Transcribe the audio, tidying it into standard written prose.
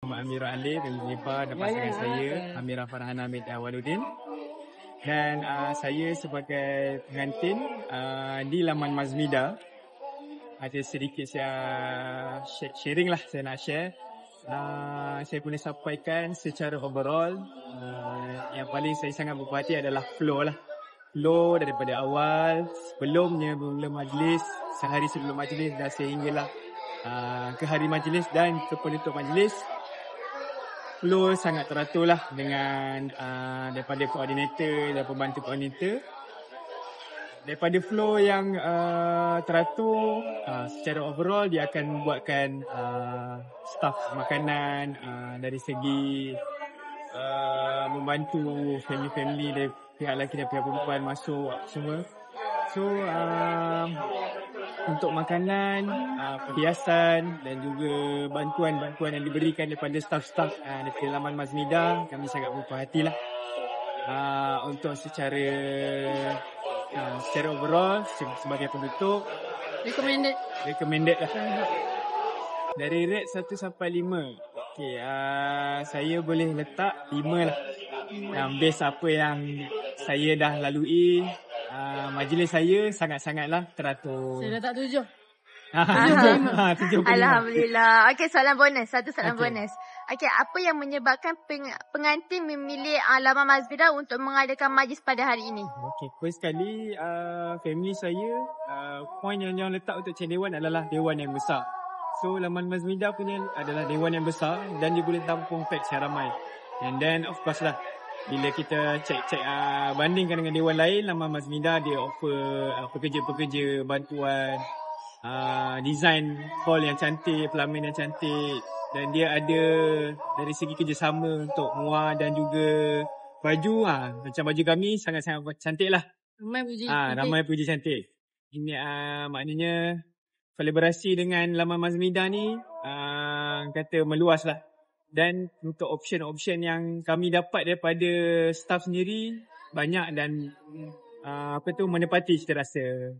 Muhammad Amirul Alif dan Jennifer dan pasangan saya Amirah Farhana Hamid Awaludin, dan saya sebagai pengantin di laman Mazmida. Ada sedikit saya sharing lah, saya nak share. Saya boleh sampaikan secara overall, yang paling saya sangat berhati adalah flow lah. Flow daripada awal, sebelumnya mula majlis, sehari sebelum majlis dan sehinggalah ke hari majlis dan ke penutup majlis. Flow sangat teratur lah dengan daripada koordinator dan pembantu koordinator. Daripada flow yang teratur, secara overall dia akan buatkan staff makanan dari segi membantu family-family dari pihak lelaki dan pihak perempuan masuk semua. So untuk makanan, perhiasan dan juga bantuan-bantuan yang diberikan daripada staff-staff di laman Mazmida, kami sangat berhati lah. Untuk secara overall sebagai penutup, recommended lah. Dari rate 1 sampai 5, okay, saya boleh letak 5 lah. Based apa yang saya dah lalui, majlis saya sangat-sangatlah teratur. Saya letak 7. 75. Alhamdulillah. Okey, soalan bonus. Satu soalan bonus. Okey, apa yang menyebabkan pengantin memilih laman Mazmida untuk mengadakan majlis pada hari ini? Okey, first sekali family saya, point yang letak untuk cendewan adalah dewan yang besar. So laman Mazmida punya adalah dewan yang besar dan dia boleh tampung pack secara ramai. And then of course lah, bila kita cek bandingkan dengan dewan lain, laman Mazmida dia offer pekerja-pekerja bantuan, design hall yang cantik, pelamin yang cantik, dan dia ada dari segi kerjasama untuk muar dan juga baju, macam baju kami sangat-sangat cantik lah. Ramai puji cantik. Ini maknanya kolaborasi dengan laman Mazmida ni kata meluas lah. Dan untuk option-option yang kami dapat daripada staff sendiri banyak dan menepati cita rasa